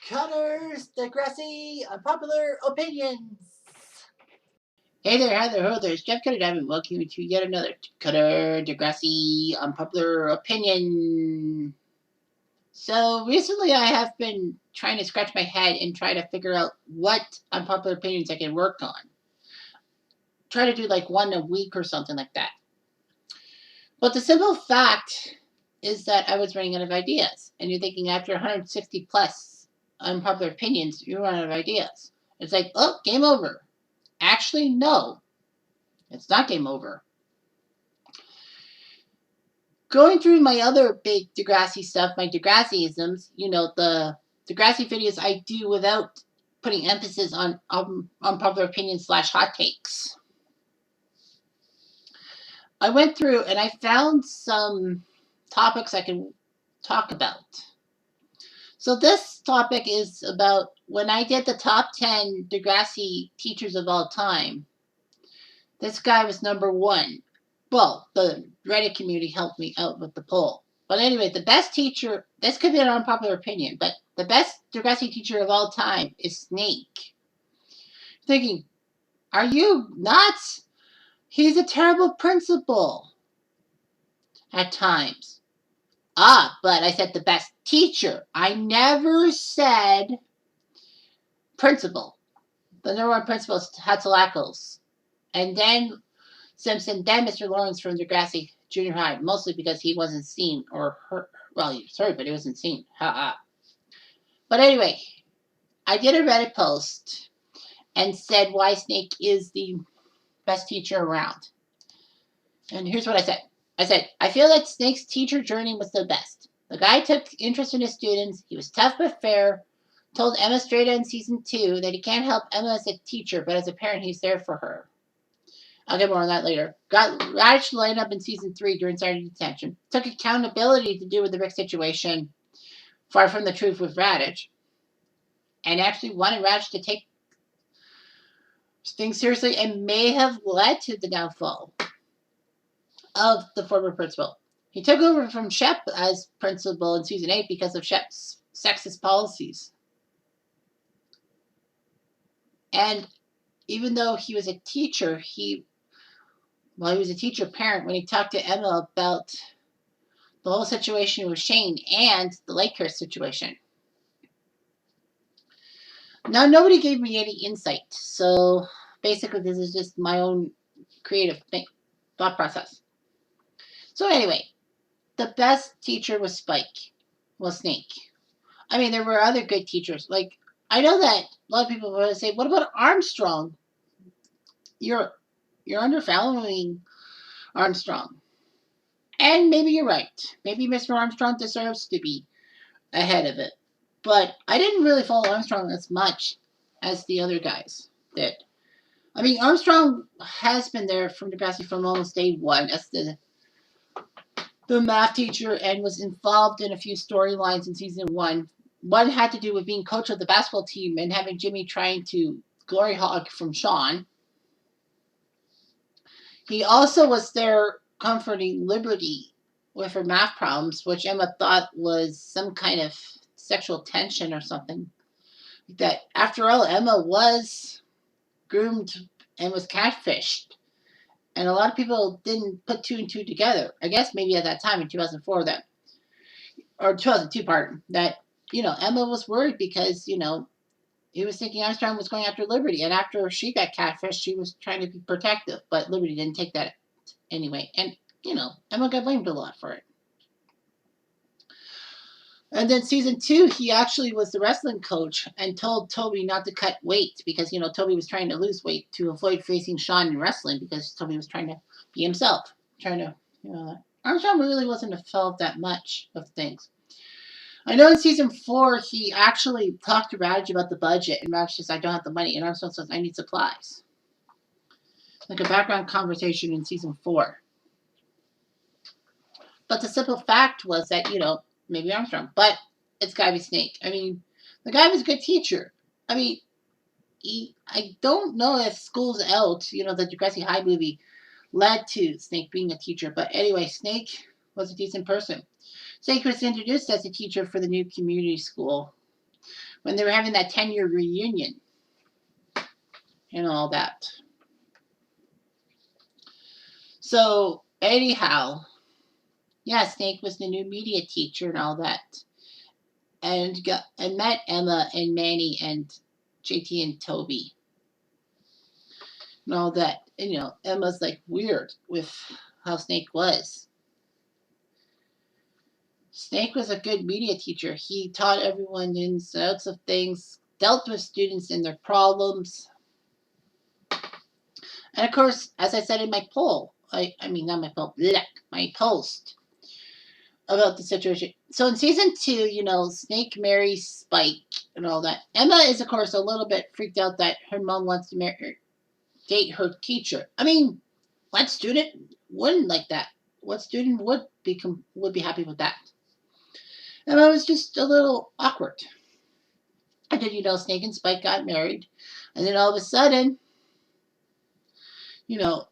Cutters, Degrassi, Unpopular Opinions. Hey there, hi there, ho there. It's Jeff Cutter Diamond. Welcome to yet another Cutter, Degrassi, Unpopular Opinion. So recently I have been trying to scratch my head and try to figure out what unpopular opinions I can work on. Try to do like one a week or something like that. But the simple fact is that I was running out of ideas. And you're thinking after 160 plus unpopular opinions, you run out of ideas. It's like, oh, game over. Actually, no. It's not game over. Going through my other big Degrassi stuff, my Degrassi-isms, the Degrassi videos I do without putting emphasis on unpopular opinions / hot takes. I went through and I found some topics I can talk about. So this topic is about when I did the top 10 Degrassi teachers of all time. This guy was number one. Well, the Reddit community helped me out with the poll. But anyway, the best teacher, this could be an unpopular opinion, but the best Degrassi teacher of all time is Snake. Thinking, are you nuts? He's a terrible principal. At times. But I said the best teacher. I never said principal. The number one principal is Hatzalakos. And then Simpson, then Mr. Lawrence from Degrassi Junior High, mostly because he wasn't seen or heard. Well, he was heard, but he wasn't seen. Ha-ha. But anyway, I did a Reddit post and said why Snake is the best teacher around. And here's what I said. I feel that Snake's teacher journey was the best. The guy took interest in his students. He was tough but fair. Told Emma straight in season 2 that he can't help Emma as a teacher, but as a parent, he's there for her. I'll get more on that later. Got Radish to line up in season 3 during Saturday detention. Took accountability to deal with the Rick situation. Far from the truth with Radish. And actually wanted Radish to take things seriously and may have led to the downfall of the former principal. He took over from Shep as principal in season 8 because of Shep's sexist policies. And even though he was a teacher, he was a teacher parent when he talked to Emma about the whole situation with Shane and the Lakehurst situation. Now, nobody gave me any insight, so basically this is just my own creative thought process. So anyway, the best teacher was Snake. I mean, there were other good teachers. Like, I know that a lot of people will say, what about Armstrong? You're undervaluing Armstrong. And maybe you're right. Maybe Mr. Armstrong deserves to be ahead of it. But I didn't really follow Armstrong as much as the other guys did. I mean, Armstrong has been there from Degrassi from almost day one as the math teacher and was involved in a few storylines in season 1. One had to do with being coach of the basketball team and having Jimmy trying to glory hog from Sean. He also was there comforting Liberty with her math problems, which Emma thought was some kind of sexual tension or something. That after all, Emma was groomed and was catfished. And a lot of people didn't put 2 and 2 together. I guess maybe at that time in 2004 or 2002, pardon, that, Emma was worried because, he was thinking Armstrong was going after Liberty. And after she got catfished, she was trying to be protective. But Liberty didn't take that anyway. And, Emma got blamed a lot for it. And then season 2, he actually was the wrestling coach and told Toby not to cut weight because, Toby was trying to lose weight to avoid facing Sean in wrestling because Toby was trying to be himself. Armstrong really wasn't involved that much of things. I know in season 4, he actually talked to Radish about the budget, and Radish says, I don't have the money, and Armstrong says, I need supplies. Like a background conversation in season 4. But the simple fact was that, maybe Armstrong, but it's gotta be Snake. I mean, the guy was a good teacher. I mean, I don't know if School's Out, the Degrassi High movie, led to Snake being a teacher. But anyway, Snake was a decent person. Snake was introduced as a teacher for the new community school, when they were having that 10-year reunion and all that. So anyhow, yeah, Snake was the new media teacher and all that, and met Emma and Manny and JT and Toby and all that. And Emma's like weird with how Snake was. Snake was a good media teacher. He taught everyone ins and outs of things, dealt with students and their problems. And of course, as I said in my poll, I mean, not my poll, bleh, my post about the situation. So in season 2, Snake marries Spike and all that. Emma is, of course, a little bit freaked out that her mom wants to date her teacher. I mean, what student wouldn't like that? What student would be happy with that? Emma was just a little awkward. And then, Snake and Spike got married. And then all of a sudden,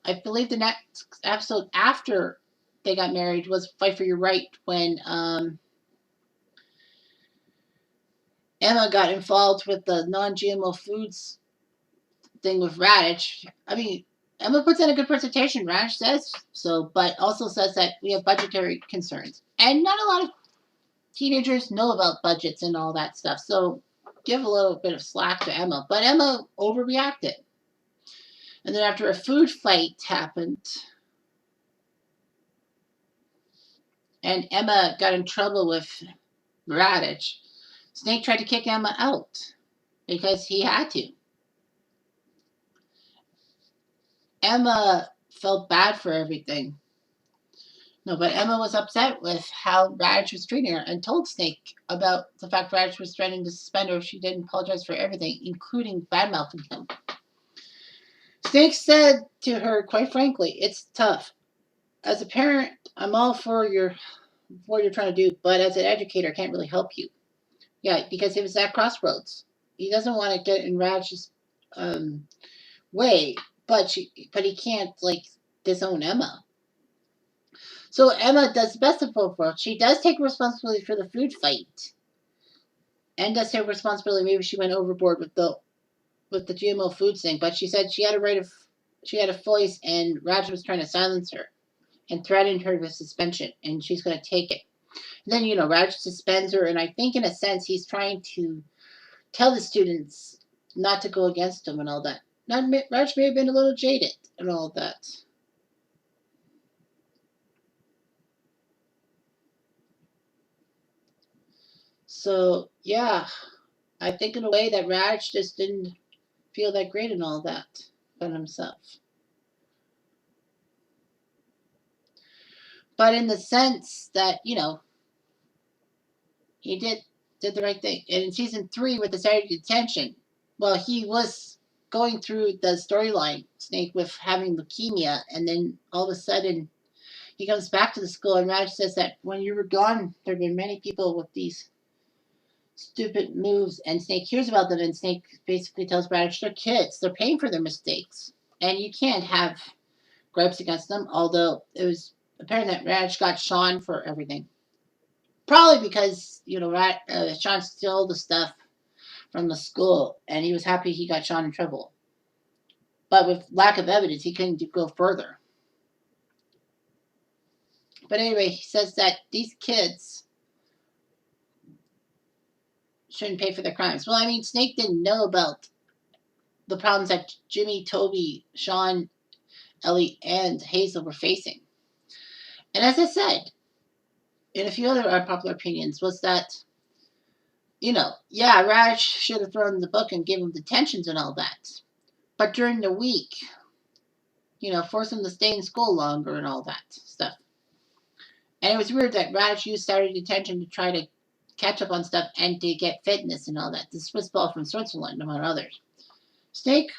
I believe the next episode after they got married was Fight for Your Right, when Emma got involved with the non-GMO foods thing with Radish. I mean, Emma puts in a good presentation. Radish says so, but also says that we have budgetary concerns. And not a lot of teenagers know about budgets and all that stuff. So give a little bit of slack to Emma. But Emma overreacted. And then after a food fight happened, and Emma got in trouble with Radish, Snake tried to kick Emma out because he had to. Emma felt bad for everything. No, but Emma was upset with how Radish was treating her and told Snake about the fact Radish was threatening to suspend her if she didn't apologize for everything, including bad-mouthing him. Snake said to her, quite frankly, it's tough. As a parent, I'm all for what you're trying to do, but as an educator, I can't really help you. Yeah, because it was at crossroads. He doesn't want to get in Radish's way, but he can't disown Emma. So Emma does the best of both worlds. She does take responsibility for the food fight, and does take responsibility. Maybe she went overboard with the GMO foods thing, but she said she had a voice, and Raj was trying to silence her and threatened her with suspension, and she's going to take it. And then Raj suspends her, and I think in a sense he's trying to tell the students not to go against him and all that. Raj may have been a little jaded and all that. So, yeah, I think in a way that Raj just didn't feel that great and all that about himself. But in the sense that, he did the right thing. And in season 3 with the Saturday detention, well, he was going through the storyline, Snake, with having leukemia, and then all of a sudden he comes back to the school, and Raj says that when you were gone, there have been many people with these stupid moves, and Snake hears about them, and Snake basically tells Radish they're kids. They're paying for their mistakes. And you can't have gripes against them, although it was apparent that Radish got Sean for everything. Probably because, Sean stole the stuff from the school, and he was happy he got Sean in trouble. But with lack of evidence, he couldn't go further. But anyway, he says that these kids shouldn't pay for their crimes. Well, I mean, Snake didn't know about the problems that Jimmy, Toby, Sean, Ellie, and Hazel were facing. And as I said, in a few other unpopular opinions, was that, Raj should have thrown the book and given him detentions and all that. But during the week, force him to stay in school longer and all that stuff. And it was weird that Raj used Saturday detention to try to catch up on stuff and to get fitness and all that. The Swiss ball from Switzerland, among others. Snake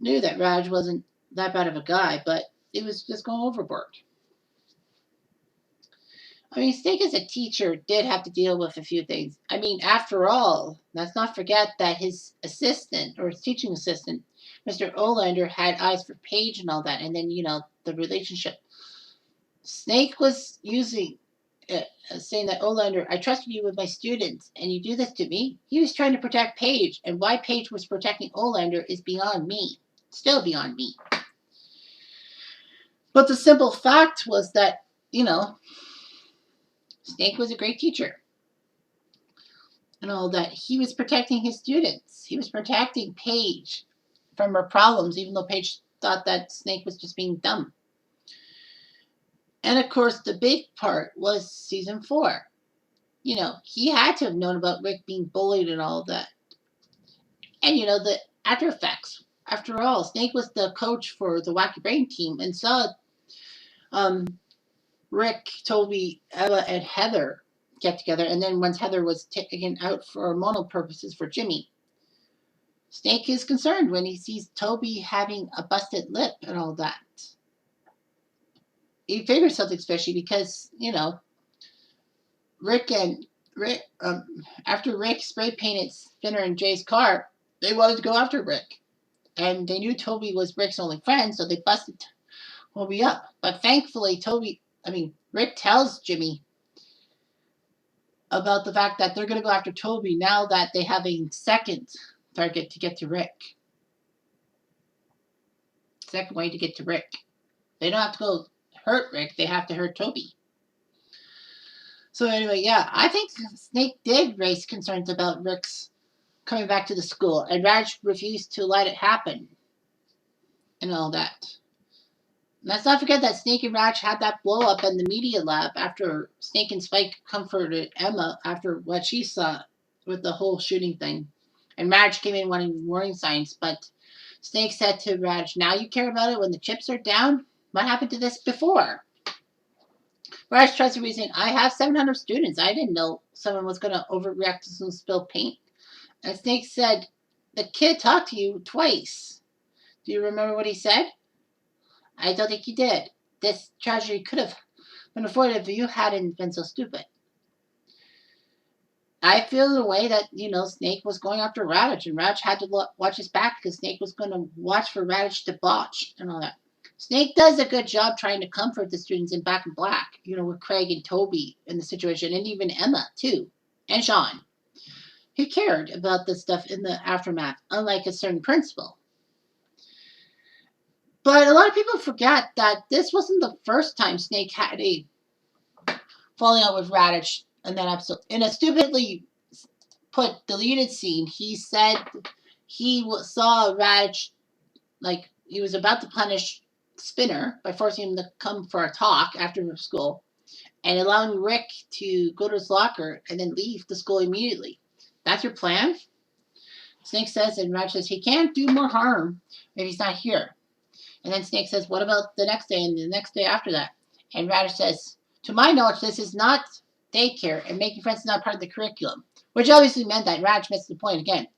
knew that Raj wasn't that bad of a guy, but it was just going overboard. I mean, Snake as a teacher did have to deal with a few things. I mean, after all, let's not forget that his assistant, or his teaching assistant, Mr. Olander, had eyes for Paige and all that. And then, the relationship. Snake was using saying that Olander, I trusted you with my students, and you do this to me. He was trying to protect Paige, and why Paige was protecting Olander is beyond me. Still beyond me. But the simple fact was that, Snake was a great teacher. And all that. He was protecting his students. He was protecting Paige from her problems, even though Paige thought that Snake was just being dumb. And of course, the big part was season 4. He had to have known about Rick being bullied and all that. And, the after effects. After all, Snake was the coach for the Wacky Brain team and saw Rick, Toby, Ella, and Heather get together. And then once Heather was taken out for hormonal purposes for Jimmy, Snake is concerned when he sees Toby having a busted lip and all that. He figures something fishy because, Rick and Rick, after Rick spray painted Spinner and Jay's car, they wanted to go after Rick. And they knew Toby was Rick's only friend, so they busted Toby up. But thankfully, Rick tells Jimmy about the fact that they're going to go after Toby now that they have a second target to get to Rick. Second way to get to Rick. They don't have to go hurt Rick, they have to hurt Toby. So anyway, yeah, I think Snake did raise concerns about Rick's coming back to the school, and Raj refused to let it happen and all that. Let's not forget that Snake and Raj had that blow up in the media lab after Snake and Spike comforted Emma after what she saw with the whole shooting thing. And Raj came in wanting warning signs, but Snake said to Raj, now you care about it when the chips are down? What happened to this before? Raj tries to reason, I have 700 students. I didn't know someone was going to overreact to some spilled paint. And Snake said, the kid talked to you twice. Do you remember what he said? I don't think he did. This tragedy could have been avoided if you hadn't been so stupid. I feel in a way that, Snake was going after Radish, and Radish had to watch his back because Snake was going to watch for Radish to botch and all that. Snake does a good job trying to comfort the students in Back in Black, with Craig and Toby in the situation, and even Emma, too, and Sean. He cared about this stuff in the aftermath, unlike a certain principal. But a lot of people forget that this wasn't the first time Snake had a falling out with Radish in that episode. In a stupidly put deleted scene, he said he saw Radish, like he was about to punish Spinner by forcing him to come for a talk after school and allowing Rick to go to his locker and then leave the school immediately. That's your plan? Snake says, and Radish says, he can't do more harm if he's not here. And then Snake says, what about the next day and the next day after that? And Radish says, to my knowledge, this is not daycare, and making friends is not part of the curriculum. Which obviously meant that Radish missed the point again.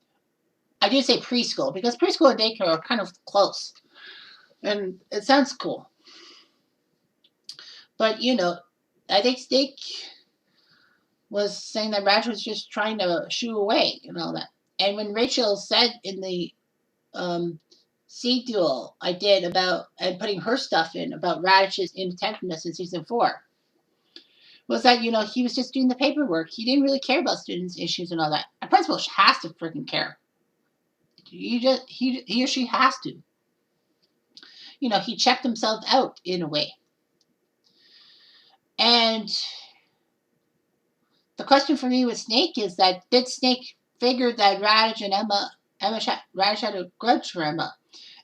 I do say preschool, because preschool and daycare are kind of close. And it sounds cool. But, I think Snake was saying that Radish was just trying to shoo away and all that. And when Rachel said in the CDUO I did about and putting her stuff in about Radish's inattentiveness in season 4 was that he was just doing the paperwork. He didn't really care about students' issues and all that. A principal has to freaking care. He or she has to. He checked himself out in a way. And the question for me with Snake is that did Snake figure that Radish and Radish had a grudge for Emma?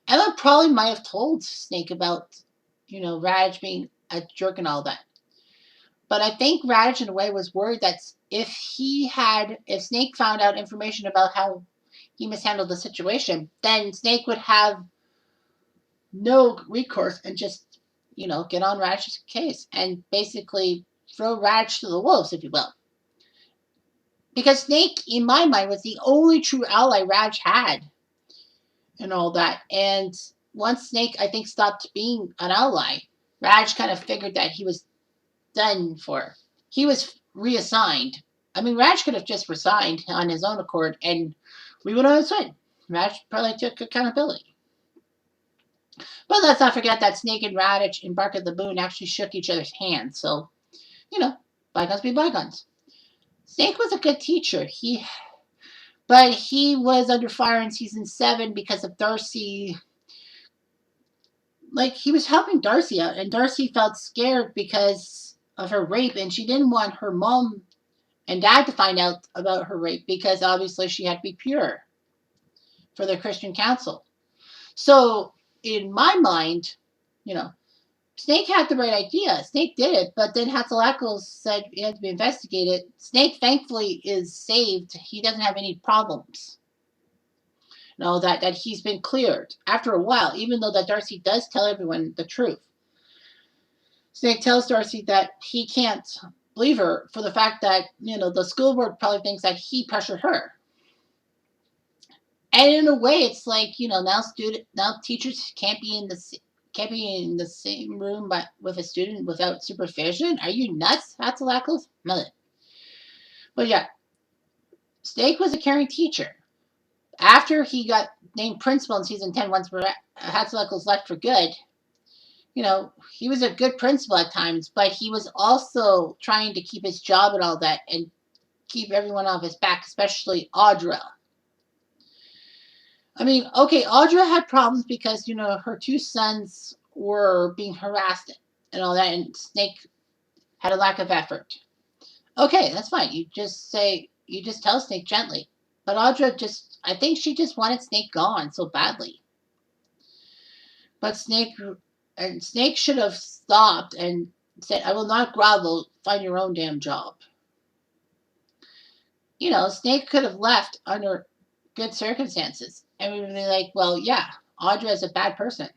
Emma probably might have told Snake about, Radish being a jerk and all that. But I think Radish, in a way, was worried that if Snake found out information about how he mishandled the situation, then Snake would have no recourse and just, get on Radish's case and basically throw Radish to the wolves, if you will. Because Snake, in my mind, was the only true ally Radish had and all that. And once Snake, I think, stopped being an ally, Radish kind of figured that he was done for. He was reassigned. Raj could have just resigned on his own accord and we would have win. Raj probably took accountability. But let's not forget that Snake and Radish in Bark at the Moon actually shook each other's hands. So, bygones be bygones. Snake was a good teacher. But he was under fire in season 7 because of Darcy. Like, he was helping Darcy out, and Darcy felt scared because of her rape, and she didn't want her mom and dad to find out about her rape because obviously she had to be pure for the Christian council. So, in my mind, you know, Snake had the right idea. Snake did it, but then Hatzalakos said it had to be investigated. Snake, thankfully, is saved. He doesn't have any problems. No, that he's been cleared after a while, even though that Darcy does tell everyone the truth. Snake tells Darcy that he can't believe her for the fact that, the school board probably thinks that he pressured her. And in a way, it's like, now teachers can't be in the same room but with a student without supervision. Are you nuts, Hatzalakos? But yeah, Snake was a caring teacher. After he got named principal in season 10, once Hatzalakos left for good, he was a good principal at times, but he was also trying to keep his job and all that and keep everyone off his back, especially Audra. I mean, okay, Audra had problems because, her 2 sons were being harassed and all that, and Snake had a lack of effort. Okay, that's fine. You just tell Snake gently. But Audra I think she just wanted Snake gone so badly. But Snake should have stopped and said, I will not grovel, find your own damn job. Snake could have left under good circumstances. And we would be like, well, yeah, Audra is a bad person.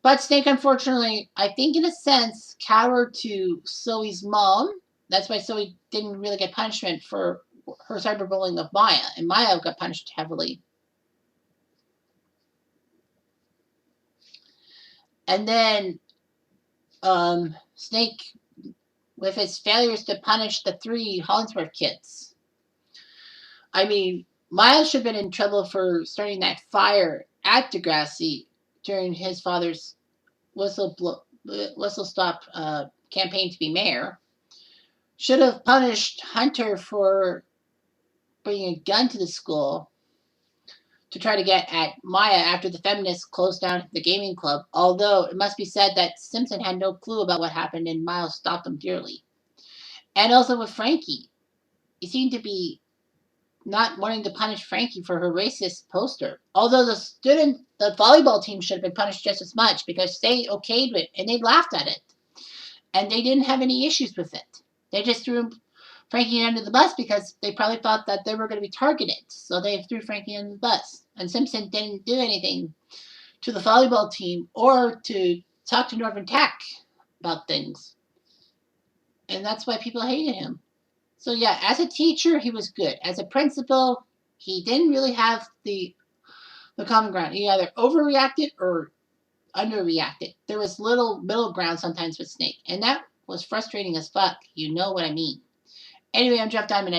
But Snake, unfortunately, I think in a sense, cowered to Zoe's mom. That's why Zoe didn't really get punishment for her cyberbullying of Maya. And Maya got punished heavily. And then Snake, with his failures to punish the 3 Hollingsworth kids. I mean, Miles should have been in trouble for starting that fire at Degrassi during his father's whistle stop campaign to be mayor. Should have punished Hunter for bringing a gun to the school to try to get at Maya after the feminists closed down the gaming club. Although it must be said that Simpson had no clue about what happened and Miles stopped them dearly. And also with Frankie. He seemed to be not wanting to punish Frankie for her racist poster. Although the volleyball team should have been punished just as much because they okayed it and they laughed at it. And they didn't have any issues with it. They just threw Frankie under the bus because they probably thought that they were going to be targeted. So they threw Frankie under the bus. And Simpson didn't do anything to the volleyball team or to talk to Northern Tech about things. And that's why people hated him. So yeah, as a teacher, he was good. As a principal, he didn't really have the common ground. He either overreacted or underreacted. There was little middle ground sometimes with Snake. And that was frustrating as fuck. You know what I mean. Anyway, I'm Jeff Diamond.